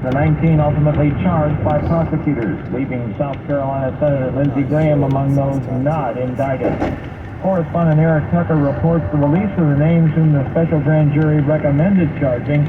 The 19 ultimately charged by prosecutors, leaving South Carolina Senator Lindsey Graham among those not indicted. Correspondent Eric Tucker reports the release of the names whom the special grand jury recommended charging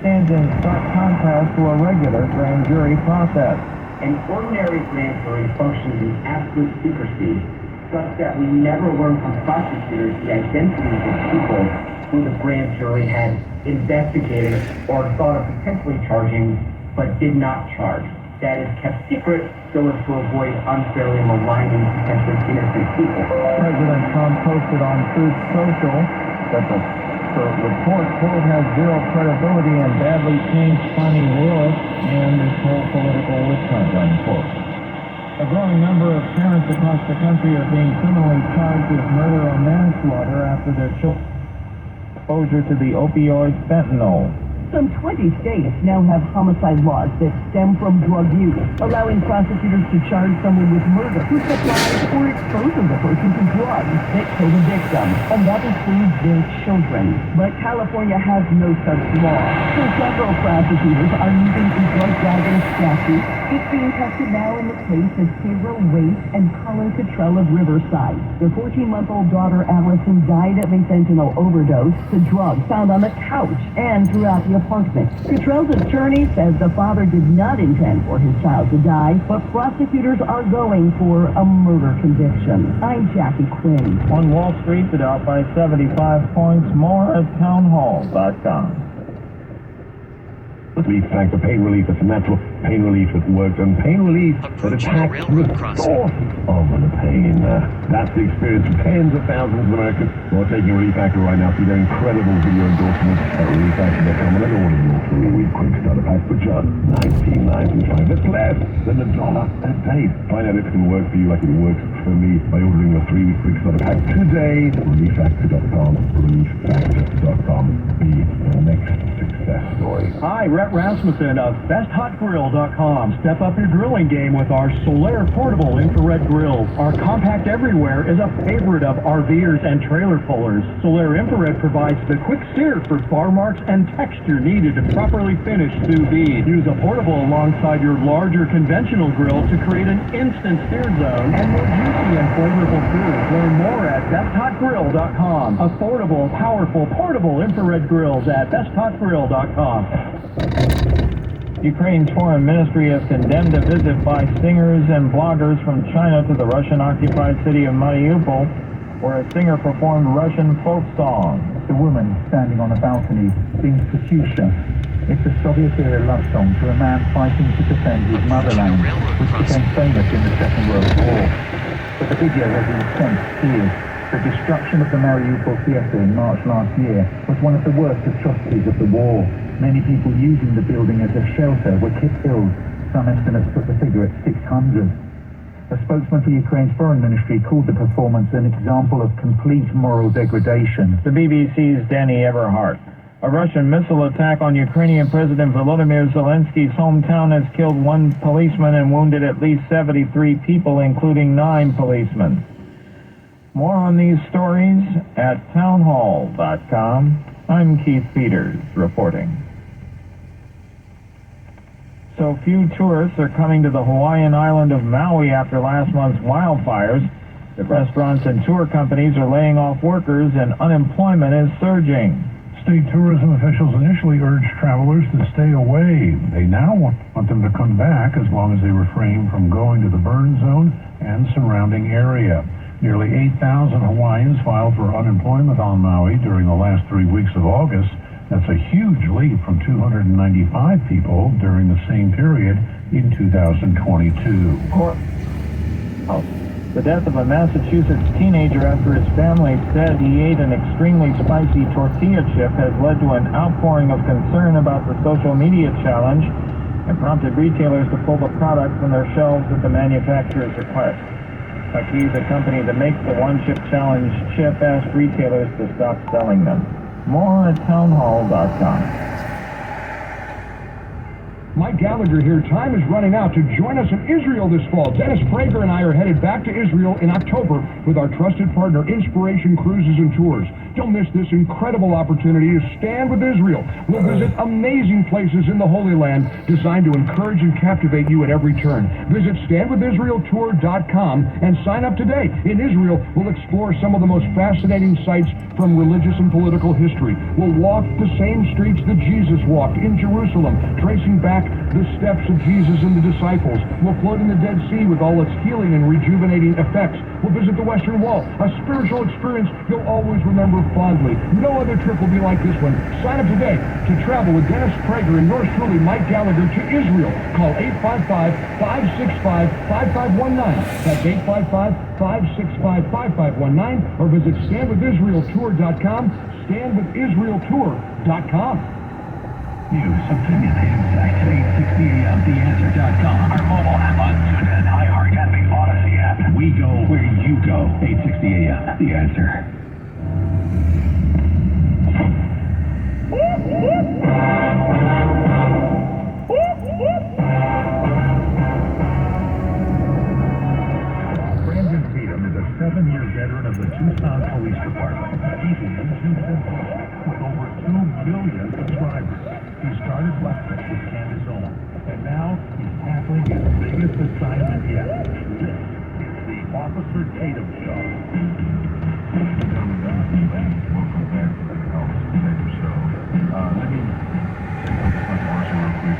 stands in stark contrast to a regular grand jury process. An ordinary grand jury functions in absolute secrecy, such that we never learn from prosecutors the identities of people who the grand jury had investigated or thought of potentially charging, but did not charge. That is kept secret so as to avoid unfairly maligning potentially innocent people. President Trump posted on Truth Social that the report, quote, has zero credibility and badly changed Fani Willis and this whole political witch hunt, unquote. A growing number of parents across the country are being criminally charged with murder or manslaughter after their children's exposure to the opioid fentanyl. Some 20 states now have homicide laws that stem from drug use, allowing prosecutors to charge someone with murder who supplies or exposes a person to drugs that kill the victim, and that includes their children. But California has no such law, so several prosecutors are using a drug driving statute. It's being tested now in the case of Sarah Waite and Colin Cottrell of Riverside. Their 14-month-old daughter Allison died of a fentanyl overdose to drugs found on the couch and throughout the apartment. Cottrell's attorney says the father did not intend for his child to die, but prosecutors are going for a murder conviction. I'm Jackie Quinn. On Wall Street, the Dow by 75 points. More at townhall.com. We thank the pain relief that's natural, pain relief that works, and pain relief that attacks the source of the pain. That's the experience of tens of thousands of Americans who are taking Relief Factor right now. See their incredible video endorsements at relieffactor.com and order your 3-week quick starter pack for just $19.95. That's less than $1 a day. Find out if it can work for you like it works for me by ordering your 3-week quick starter pack today. Relieffactor.com. Relieffactor.com. Be the next success story. Hi, Rhett Rasmussen of BestHotGrill.com. Step up your grilling game with our Solaire portable infrared grills. Our compact everywhere is a favorite of RVers and trailer pullers. Solaire infrared provides the quick sear for bar marks and texture needed to properly finish sous vide. Use a portable alongside your larger conventional grill to create an instant sear zone and more juicy and flavorful food. Learn more at BestHotGrill.com. Affordable, powerful, portable infrared grills at BestHotGrill.com. Ukraine's foreign ministry has condemned a visit by singers and bloggers from China to the Russian-occupied city of Mariupol, where a singer performed Russian folk songs. The woman standing on a balcony sings Prosecution. It's a Soviet-era love song to a man fighting to defend his motherland, which became famous in the Second World War. But the video has intense tears. The destruction of the Mariupol theater in March last year was one of the worst atrocities of the war. Many people using the building as a shelter were killed. Some estimates put the figure at 600. A spokesman for Ukraine's foreign ministry called the performance an example of complete moral degradation. The BBC's Danny Everhart. A Russian missile attack on Ukrainian President Volodymyr Zelensky's hometown has killed 1 policeman and wounded at least 73 people, including 9 policemen. More on these stories at townhall.com. I'm Keith Peters reporting. So few tourists are coming to the Hawaiian island of Maui after last month's wildfires. The restaurants and tour companies are laying off workers and unemployment is surging. State tourism officials initially urged travelers to stay away. They now want them to come back as long as they refrain from going to the burn zone and surrounding area. Nearly 8,000 Hawaiians filed for unemployment on Maui during the last 3 weeks of August. That's a huge leap from 295 people during the same period in 2022. The death of a Massachusetts teenager after his family said he ate an extremely spicy tortilla chip has led to an outpouring of concern about the social media challenge and prompted retailers to pull the product from their shelves at the manufacturer's request. Aki, the company that makes the One Chip Challenge chip, asked retailers to stop selling them. More at townhall.com. Mike Gallagher here. Time is running out to join us in Israel this fall. Dennis Prager and I are headed back to Israel in October with our trusted partner, Inspiration Cruises and Tours. Don't miss this incredible opportunity to stand with Israel. We'll visit amazing places in the Holy Land designed to encourage and captivate you at every turn. Visit standwithisraeltour.com and sign up today. In Israel, we'll explore some of the most fascinating sites from religious and political history. We'll walk the same streets that Jesus walked in Jerusalem, tracing back the steps of Jesus and the disciples. We'll float in the Dead Sea with all its healing and rejuvenating effects. We'll visit the Western Wall, a spiritual experience you'll always remember fondly. No other trip will be like this one. Sign up today to travel with Dennis Prager and yours truly, Mike Gallagher, to Israel. Call 855-565-5519. That's 855-565-5519, or visit standwithisraeltour.com, standwithisraeltour.com. News, opinionated facts at 860 AM, theanswer.com. Our mobile app on TuneIn, iHeart, and the Odyssey app. We go where you go. 860 AM, The Answer. Brandon Tatum is a 7-year veteran of the Tucson Police Department. He's an YouTube influencer with over 2 million subscribers. He started breakfast with Candace Owens, and now he's tackling his biggest assignment yet. This is the Officer Tatum Show. Welcome back to the Officer Tatum Show. Let me say something controversial real quick.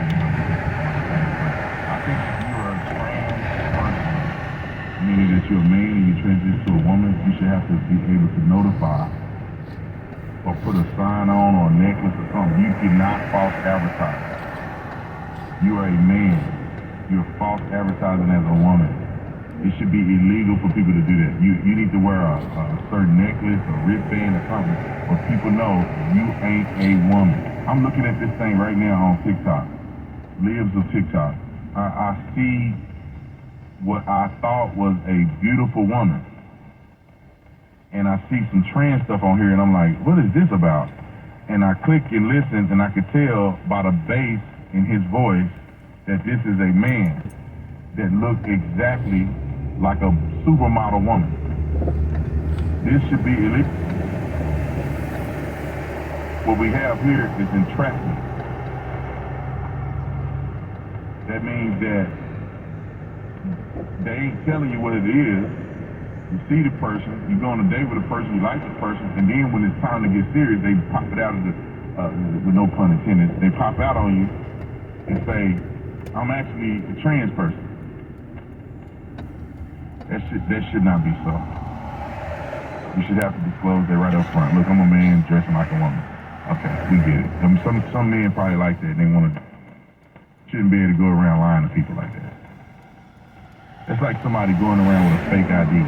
I think if you are a trans person, meaning that you're a man and you transition to a woman, you should have to be able to notify or put a sign on or a necklace or something. You cannot false advertise. You are a man. You're false advertising as a woman. It should be illegal for people to do that. You need to wear a certain necklace or wristband or something where people know you ain't a woman. I'm looking at this thing right now on TikTok. Lives of TikTok. I see what I thought was a beautiful woman. And I see some trans stuff on here, and I'm like, what is this about? And I click and listen, and I could tell by the bass in his voice that this is a man that looked exactly like a supermodel woman. This should be illegal. What we have here is entrapment. That means that they ain't telling you what it is. You see the person, you go on a date with a person, you like the person, and then when it's time to get serious, they pop it out of the, with no pun intended, they pop out on you and say, I'm actually a trans person. That should not be so. You should have to disclose that right up front. Look, I'm a man dressing like a woman. Okay, we get it. I mean, some men probably like that, and they shouldn't be able to go around lying to people like that. It's like somebody going around with a fake ID.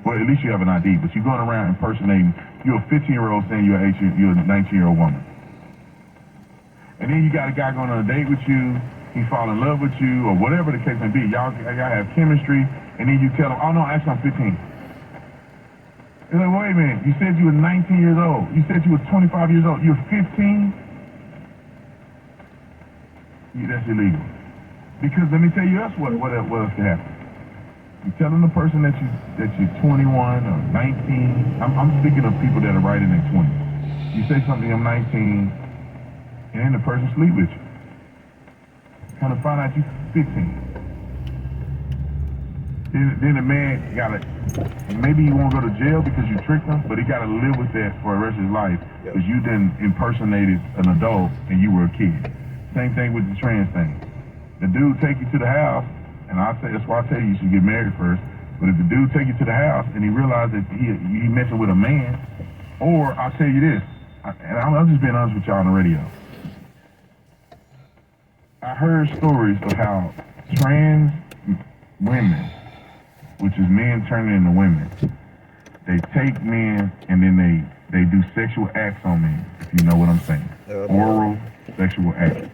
Well, at least you have an ID, but you're going around impersonating, you're a 15-year-old saying you're a 19-year-old woman. And then you got a guy going on a date with you, he fall in love with you, or whatever the case may be. Y'all have chemistry, and then you tell him, oh no, actually I'm 15. You're like, wait a minute, you said you were 19 years old. You said you were 25 years old. You're 15? Yeah, that's illegal. Because let me tell you else what else can happen. You're telling the person that you're 21 or 19. I'm speaking of people that are right in their 20s. You say something, I'm 19, and then the person sleep with you. Kind of find out you're 15. Then the man maybe he won't go to jail because you tricked him, but he got to live with that for the rest of his life because you then impersonated an adult and you were a kid. Same thing with the trans thing. The dude take you to the house, and that's why I tell you should get married first. But if the dude take you to the house and he realized that he messing with a man, or I'll tell you this, and I'm just being honest with y'all on the radio. I heard stories of how trans women, which is men turning into women, they take men and then they do sexual acts on men, if you know what I'm saying. Oral sexual acts.